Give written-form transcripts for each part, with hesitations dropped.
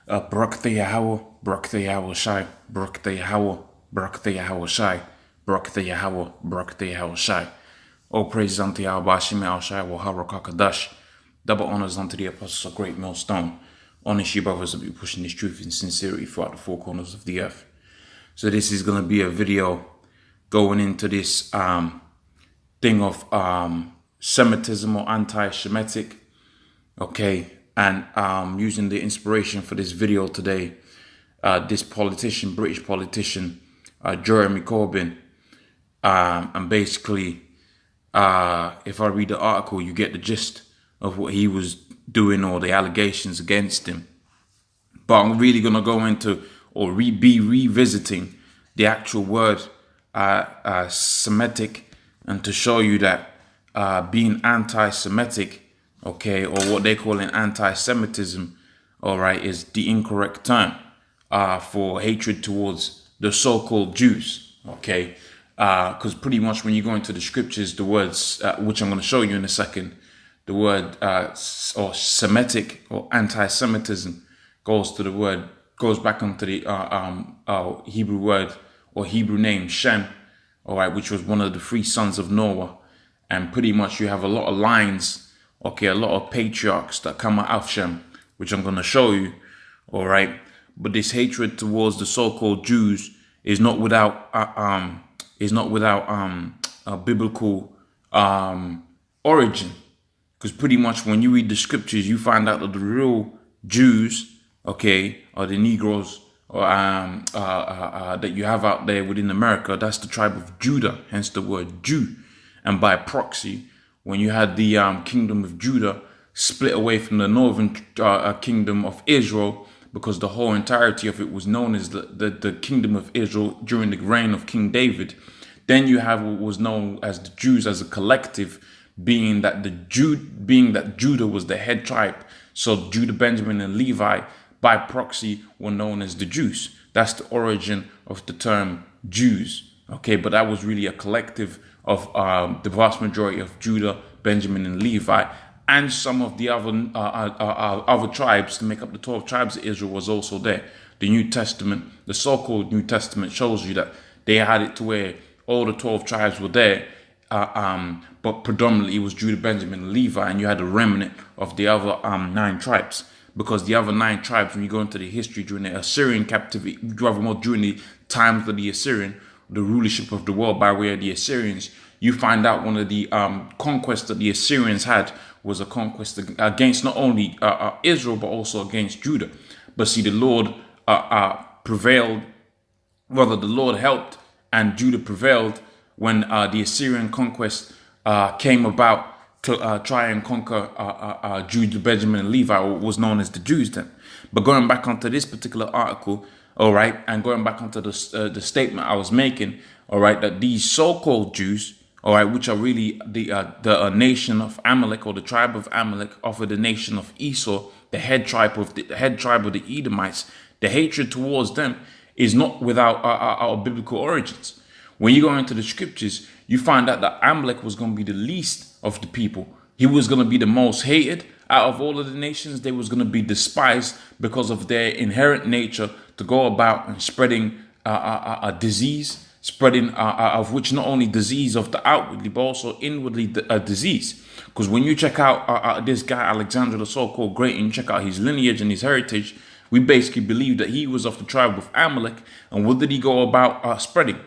Barak the Yahweh, Barak the Yahweh Shai, Barak the Yahweh, Barak the Yahweh Shai, Barak the Yahweh, Barak the Yahweh Shai. All praises unto Yahweh Shimei Al Shai, Waharakakadash. Double honors unto the apostles of Great Millstone. Honest you brothers that be pushing this truth in sincerity throughout the four corners of the earth. So this is going to be a video going into this thing of Semitism or anti-Semitic. Okay. And using the inspiration for this video today, this politician, British politician, Jeremy Corbyn, and basically, if I read the article, you get the gist of what he was doing or the allegations against him. But I'm really going to go into or be revisiting the actual word Semitic, and to show you that being anti-Semitic, okay, or what they call an anti-Semitism, all right, is the incorrect term for hatred towards the so-called Jews, okay? Because pretty much when you go into the scriptures, the words, which I'm going to show you in a second, the word or Semitic or anti-Semitism goes back onto the Hebrew word or Hebrew name Shem, all right, which was one of the three sons of Noah, and pretty much you have a lot of lines. Okay, a lot of patriarchs that come out of Shem, which I'm going to show you, all right? But this hatred towards the so-called Jews is not without a biblical origin, because pretty much when you read the scriptures, you find out that the real Jews, okay, are the Negroes or that you have out there within America. That's the tribe of Judah, hence the word Jew, and by proxy, when you had the kingdom of Judah split away from the northern kingdom of Israel, because the whole entirety of it was known as the kingdom of Israel during the reign of King David. Then you have what was known as the Jews as a collective, being that Judah was the head tribe. So Judah, Benjamin, and Levi by proxy were known as the Jews. That's the origin of the term Jews. Okay, but that was really a collective of the vast majority of Judah, Benjamin, and Levi, and some of the other tribes to make up the 12 tribes of Israel was also there. The New Testament, the so-called New Testament, shows you that they had it to where all the 12 tribes were there, but predominantly it was Judah, Benjamin, and Levi, and you had a remnant of the other 9 tribes. Because the other 9 tribes, when you go into the history during the Assyrian captivity, during the times of the Assyrian, the rulership of the world by way of the Assyrians, you find out one of the conquests that the Assyrians had was a conquest against not only Israel, but also against Judah. But see, the Lord prevailed, rather the Lord helped, and Judah prevailed when the Assyrian conquest came about to try and conquer Judah, Benjamin, and Levi, what was known as the Jews then. But going back onto this particular article, all right, and going back onto the statement I was making, all right, that these so-called Jews, all right, which are really the nation of Amalek, or the tribe of Amalek, of the nation of Esau, the head tribe of the Edomites, the hatred towards them is not without our biblical origins. When you go into the scriptures, you find out that Amalek was going to be the least of the people. He was going to be the most hated out of all of the nations. They was going to be despised because of their inherent nature to go about and spreading a disease, spreading of which not only disease of the outwardly, but also inwardly a disease. Because when you check out this guy, Alexander, the so-called great, and you check out his lineage and his heritage, we basically believe that he was of the tribe of Amalek. And what did he go about spreading?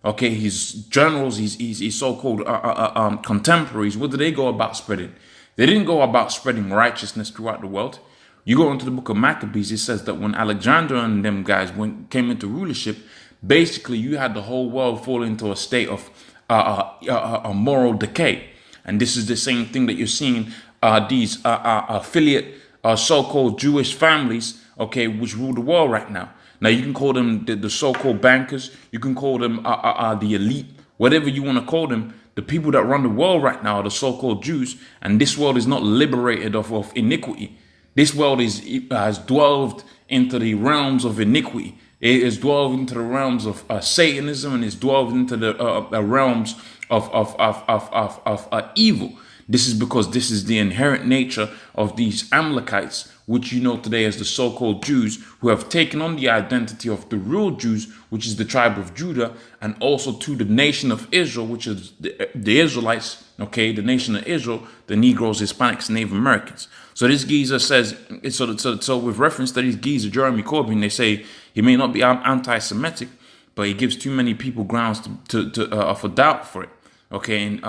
Okay, his generals, his so-called contemporaries, what did they go about spreading? They didn't go about spreading righteousness throughout the world. You go into the book of Maccabees, it says that when Alexander and them guys came into rulership, basically you had the whole world fall into a state of a moral decay. And this is the same thing that you're seeing these affiliate so-called Jewish families, okay, which rule the world right now. Now, you can call them the so-called bankers. You can call them the elite, whatever you want to call them. The people that run the world right now are the so-called Jews. And this world is not liberated of iniquity. This world has dwelled into the realms of iniquity. It is dwelled into the realms of Satanism, and it's dwelled into the realms of evil. This is because this is the inherent nature of these Amalekites, which you know today as the so-called Jews, who have taken on the identity of the real Jews, which is the tribe of Judah, and also to the nation of Israel, which is the Israelites, okay, the nation of Israel, the Negroes, Hispanics, Native Americans. So this geezer says, so with reference to these geezer, Jeremy Corbyn, they say he may not be anti-Semitic, but he gives too many people grounds for doubt for it. Okay, in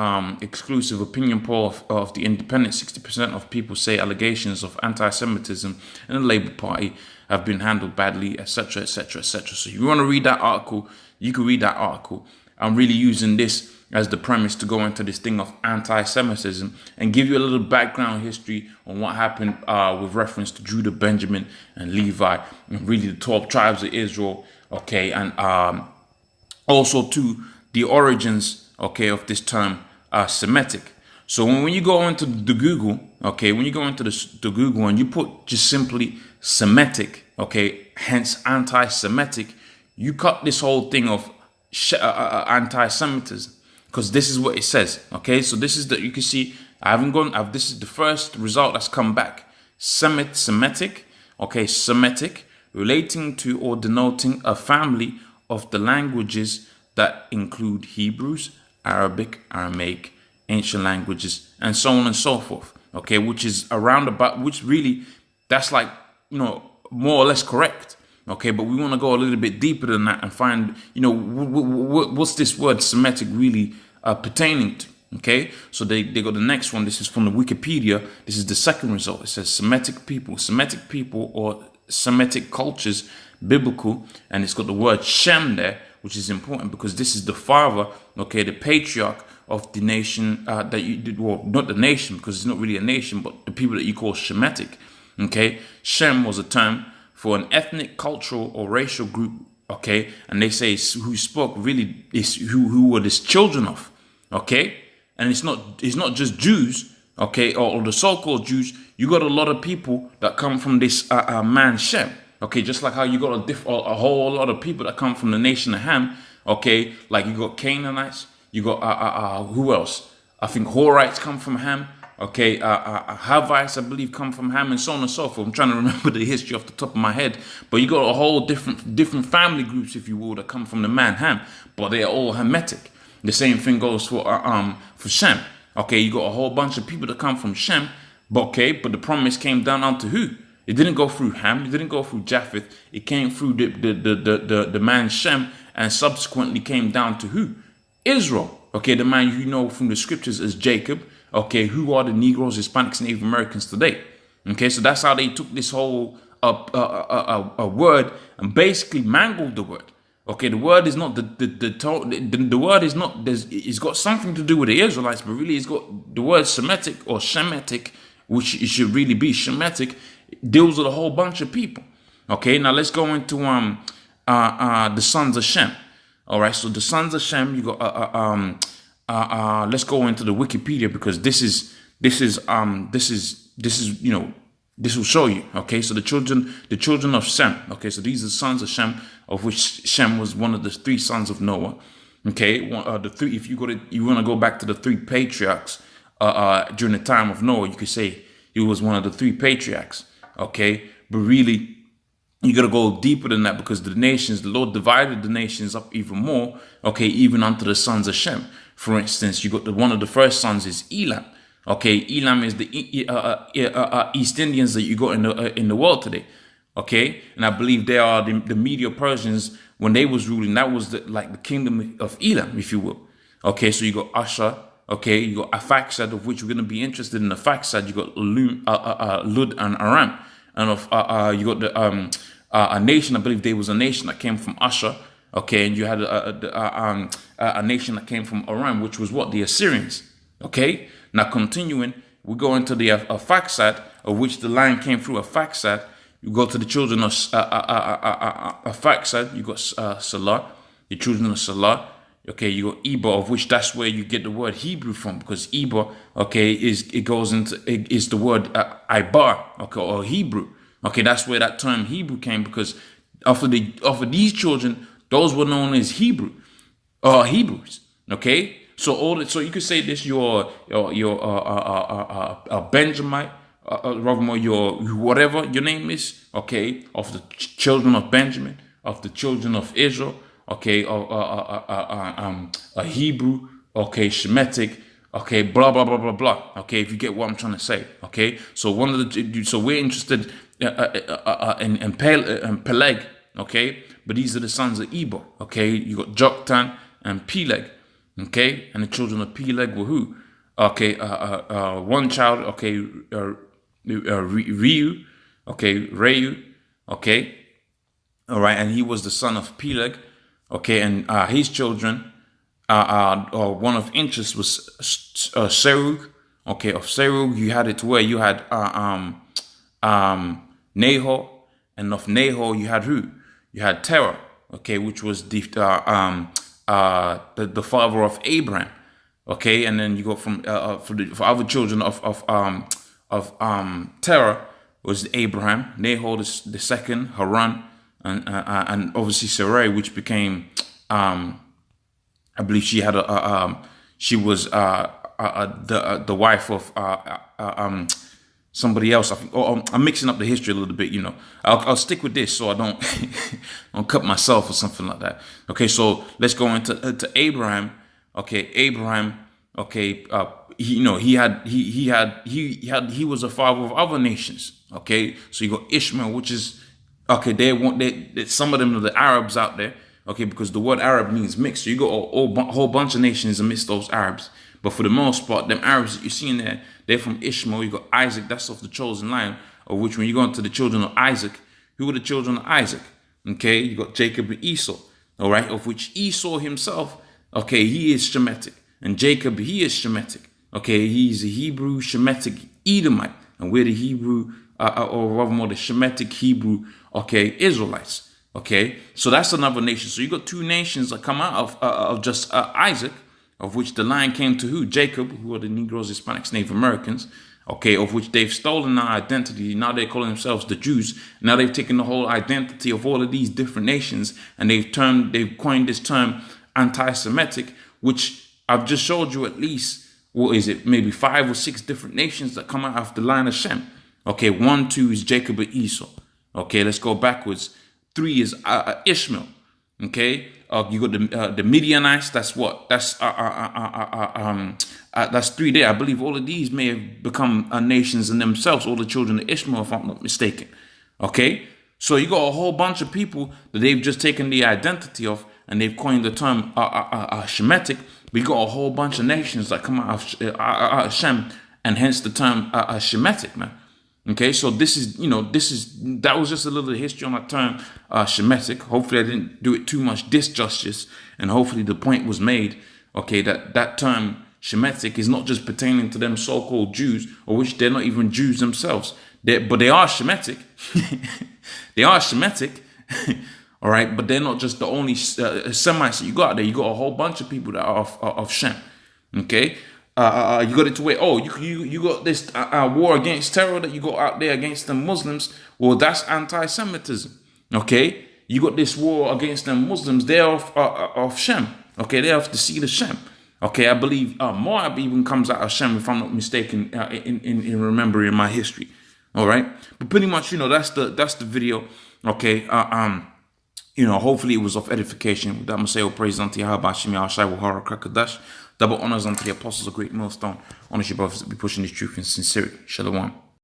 exclusive opinion poll of the Independent, 60% of people say allegations of anti-Semitism in the Labour Party have been handled badly, etc., etc., etc. So if you want to read that article, you can read that article. I'm really using this as the premise to go into this thing of anti-Semitism and give you a little background history on what happened with reference to Judah, Benjamin, and Levi, and really the 12 tribes of Israel. Okay, and also to the origins, okay, of this term Semitic. So when you go into the Google, okay, when you go into the Google and you put just simply Semitic, okay, hence anti-Semitic, you cut this whole thing of anti-Semitism, because this is what it says. Okay, so this is you can see this is the first result that's come back. Semitic, okay, Semitic, relating to or denoting a family of the languages that include Hebrews, Arabic, Aramaic, ancient languages, and so on and so forth. Okay, which is which really, that's like, more or less correct. Okay, but we want to go a little bit deeper than that and find, what's this word Semitic really pertaining to. Okay, so they got the next one. This is from the Wikipedia. This is the second result. It says Semitic people or Semitic cultures, biblical, and it's got the word Shem there, which is important because this is the father, okay, the patriarch of the nation that you did, well, not the nation because it's not really a nation, but the people that you call Shemitic. Okay, Shem was a term for an ethnic, cultural, or racial group. Okay, and they say who spoke really is who were these children of. Okay, and it's not just Jews. Okay, or the so-called Jews. You got a lot of people that come from this man Shem. Okay, just like how you got a whole lot of people that come from the nation of Ham. Okay, like you got Canaanites, you got who else? I think Horites come from Ham. Okay, Havites, I believe, come from Ham, and so on and so forth. I'm trying to remember the history off the top of my head, but you got a whole different family groups, if you will, that come from the man Ham, but they are all Hamitic. The same thing goes for Shem. Okay, you got a whole bunch of people that come from Shem, but the promise came down onto who? It didn't go through Ham. It didn't go through Japheth. It came through the man Shem, and subsequently came down to who? Israel. Okay, the man you know from the scriptures as Jacob. Okay, who are the Negroes, Hispanics, and Native Americans today? Okay, so that's how they took this whole word and basically mangled the word. Okay, the word is not the word is not. It's got something to do with the Israelites, but really it's got the word Semitic or Shemitic, which it should really be Shemitic. Deals with a whole bunch of people. Okay, now let's go into the sons of Shem. All right, so the sons of Shem, you got let's go into the Wikipedia because this will show you. Okay, so the children of Shem. Okay, so these are the sons of Shem, of which Shem was one of the three sons of Noah. Okay, the three. If you want to go back to the three patriarchs during the time of Noah, you could say he was one of the three patriarchs. Okay, but really, you got to go deeper than that because the Lord divided the nations up even more. Okay, even unto the sons of Shem. For instance, you got one of the first sons is Elam. Okay, Elam is the East Indians that you got in the world today. Okay, and I believe they are the Medo-Persians when they was ruling. That was like the kingdom of Elam, if you will. Okay, so you got Asher. Okay, you got Arphaxad, of which we're going to be interested in. Arphaxad, you got Lud and Aram, and you got a nation. I believe there was a nation that came from Asher. Okay, and you had a nation that came from Aram, which was what? The Assyrians. Okay, now continuing, we go into the Arphaxad, of which the line came through Arphaxad. You go to the children of Arphaxad. You got Salah, the children of Salah. Okay, you got Eber, of which that's where you get the word Hebrew from, because Eber, okay, is the word Ibar, okay, or Hebrew. Okay, that's where that term Hebrew came, because of these children, those were known as Hebrews. Okay, So you could say this: you're a Benjamite, rather your whatever your name is, okay, of the children of Benjamin, of the children of Israel, okay, a Hebrew, okay, Shemitic, okay, blah blah blah blah blah. Okay, if you get what I'm trying to say, okay. So we're interested in Peleg, okay, but these are the sons of Eber, okay. You got Joktan and Peleg, okay, and the children of Peleg were who? Okay, one child, okay, Reu, okay, all right, and he was the son of Peleg, okay, and his children. One of interest was Serug, okay. Of Serug, you had it where you had Nahor, and of Nahor you had who? You had Terah, okay, which was the father of Abraham, okay. And then you go from for other children of Terah was Abraham, Nahor the second, Haran, and obviously Sarai, which became I believe she had she was the wife of somebody else. I think. I'm mixing up the history a little bit. You know, I'll stick with this so I don't don't cut myself or something like that. Okay, so let's go into Abraham. Okay, Abraham. Okay, he was a father of other nations. Okay, so you got Ishmael, which is okay. Some of them are the Arabs out there. Okay, because the word Arab means mixed. So you got a whole bunch of nations amidst those Arabs. But for the most part, them Arabs that you see in there, they're from Ishmael. You got Isaac, that's of the chosen line, of which when you go into the children of Isaac, who were the children of Isaac? Okay, you got Jacob and Esau, all right, of which Esau himself, okay, he is Shemitic. And Jacob, he is Shemitic. Okay, he's a Hebrew Shemitic Edomite. And we're the Hebrew, or rather more the Shemitic Hebrew, okay, Israelites. Okay, so that's another nation. So you got two nations that come out of just Isaac, of which the line came to who? Jacob, who are the Negroes, Hispanics, Native Americans. Okay, of which they've stolen our identity. Now they're calling themselves the Jews. Now they've taken the whole identity of all of these different nations and they've coined this term anti-Semitic, which I've just showed you at least, what is it? Maybe 5 or 6 different nations that come out of the line of Shem. Okay, 1, 2 is Jacob and Esau. Okay, let's go backwards. 3 is Ishmael. Okay, you got the Midianites. That's what. That's 3 there. I believe all of these may have become nations in themselves. All the children of Ishmael, if I'm not mistaken. Okay, so you got a whole bunch of people that they've just taken the identity of and they've coined the term Shemitic. But you got a whole bunch of nations that come out of Shem, and hence the term Shemitic, man. Okay, so that was just a little history on that term, Shemitic. Hopefully I didn't do it too much disjustice, and hopefully the point was made, okay, that term Shemitic is not just pertaining to them so-called Jews, or which they're not even Jews themselves, but they are Shemitic. They are Shemitic, all right, but they're not just the only Semites that you got there. You got a whole bunch of people that are of Shem, okay? You got it to where, you got this war against terror that you got out there against the Muslims. Well, that's anti-Semitism. Okay, you got this war against the Muslims. They're of Shem. Okay, they're of the seed of Shem. Okay, I believe Moab even comes out of Shem, if I'm not mistaken, in remembering my history. All right, but pretty much, that's the video. Okay, hopefully it was of edification. With that, I'm say, praise unto Yahweh, Shemi Al-Shai, Wahara Krakadash. Double honors unto the apostles of Great Millstone. Honors your brothers that be pushing this truth in sincerity. Shalom.